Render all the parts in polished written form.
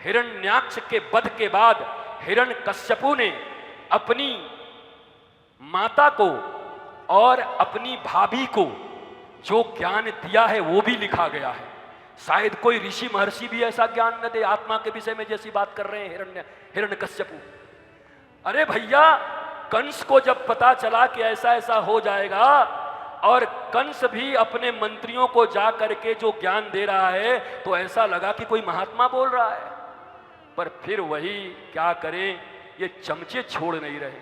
हिरण्याक्ष के वध के बाद हिरण्यकश्यपु ने अपनी माता को और अपनी भाभी को जो ज्ञान दिया है वो भी लिखा गया है। शायद कोई ऋषि महर्षि भी ऐसा ज्ञान न दे आत्मा के विषय में जैसी बात कर रहे हैं हिरण्यकश्यपु। अरे भैया, कंस को जब पता चला कि ऐसा ऐसा हो जाएगा और कंस भी अपने मंत्रियों को जा करके जो ज्ञान दे रहा है, तो ऐसा लगा कि कोई महात्मा बोल रहा है। पर फिर वही क्या करें, ये चमचे छोड़ नहीं रहे।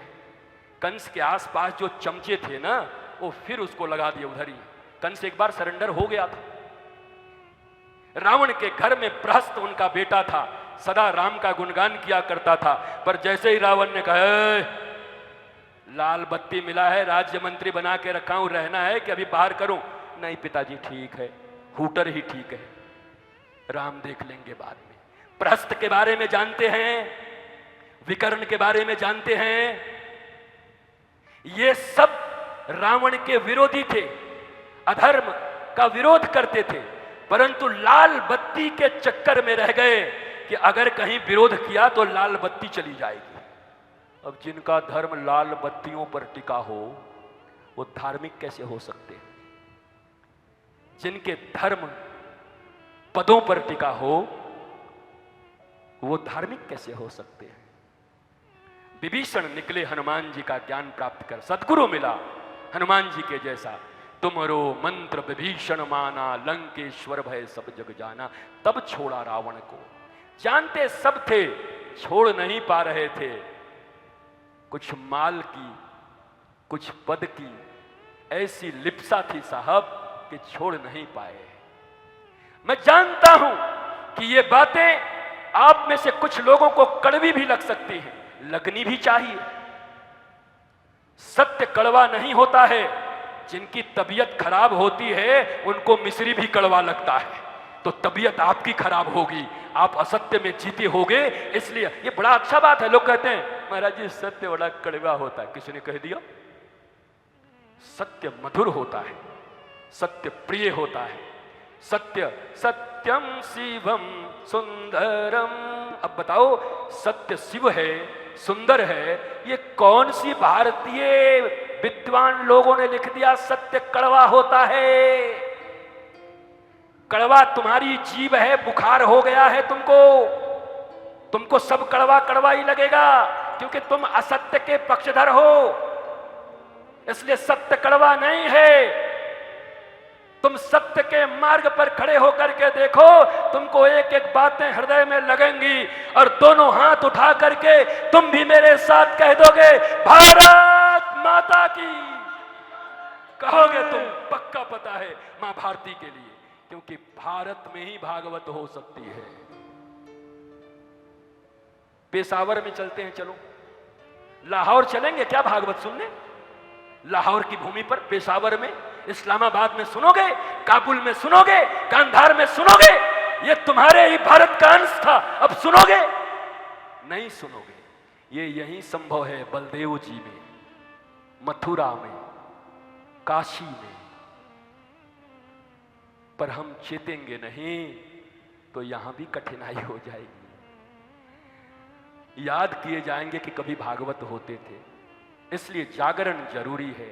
कंस के आसपास जो चमचे थे ना, वो फिर उसको लगा दिए उधर ही। कंस एक बार सरेंडर हो गया था। रावण के घर में प्रहस्त उनका बेटा था, सदा राम का गुणगान किया करता था। पर जैसे ही रावण ने कहा लाल बत्ती मिला है, राज्य मंत्री बना के रखा हूं, रहना है कि अभी बाहर करूं? नहीं पिताजी ठीक है, हूटर ही ठीक है, राम देख लेंगे बाद में। प्रहस्त के बारे में जानते हैं, विकर्ण के बारे में जानते हैं, ये सब रावण के विरोधी थे, अधर्म का विरोध करते थे। परंतु लाल बत्ती के चक्कर में रह गए कि अगर कहीं विरोध किया तो लाल बत्ती चली जाएगी। अब जिनका धर्म लाल बत्तियों पर टिका हो वो धार्मिक कैसे हो सकते हैं? जिनके धर्म पदों पर टिका हो वो धार्मिक कैसे हो सकते हैं? विभीषण निकले हनुमान जी का ज्ञान प्राप्त कर, सद्गुरु मिला हनुमान जी के जैसा। तुमरो मंत्र विभीषण माना, लंकेश्वर भय सब जग जाना। तब छोड़ा रावण को। जानते सब थे, छोड़ नहीं पा रहे थे। कुछ माल की, कुछ पद की ऐसी लिप्सा थी साहब कि छोड़ नहीं पाए। मैं जानता हूं कि ये बातें आप में से कुछ लोगों को कड़वी भी लग सकती हैं, लगनी भी चाहिए। सत्य कड़वा नहीं होता है। जिनकी तबीयत खराब होती है उनको मिश्री भी कड़वा लगता है। तो तबीयत आपकी खराब होगी, आप असत्य में जीते होगे। इसलिए ये बड़ा अच्छा बात है। लोग कहते हैं महाराज जी सत्य बड़ा कड़वा होता है। किसी ने कह दिया? सत्य मधुर होता है, सत्य प्रिय होता है। सत्य सत्यम शिवम सुंदरम। अब बताओ, सत्य शिव है, सुंदर है, ये कौन सी भारतीय विद्वान लोगों ने लिख दिया सत्य कड़वा होता है? कड़वा तुम्हारी जीभ है, बुखार हो गया है तुमको सब कड़वा कड़वा ही लगेगा, क्योंकि तुम असत्य के पक्षधर हो। इसलिए सत्य कड़वा नहीं है। तुम सत्य के मार्ग पर खड़े होकर के देखो, तुमको एक एक बातें हृदय में लगेंगी और दोनों हाथ उठा करके तुम भी मेरे साथ कह दोगे भारत माता की। कहोगे तुम, पक्का पता है मां भारती के लिए, क्योंकि भारत में ही भागवत हो सकती है। पेशावर में चलते हैं, चलो लाहौर चलेंगे क्या भागवत सुनने? लाहौर की भूमि पर, पेशावर में, इस्लामाबाद में सुनोगे, काबुल में सुनोगे, कांधार में सुनोगे। ये तुम्हारे ही भारत का अंश था, अब सुनोगे? नहीं सुनोगे। ये यही संभव है बलदेव जी में, मथुरा में, काशी में। पर हम चेतेंगे नहीं तो यहां भी कठिनाई हो जाएगी। याद किए जाएंगे कि कभी भागवत होते थे। इसलिए जागरण जरूरी है।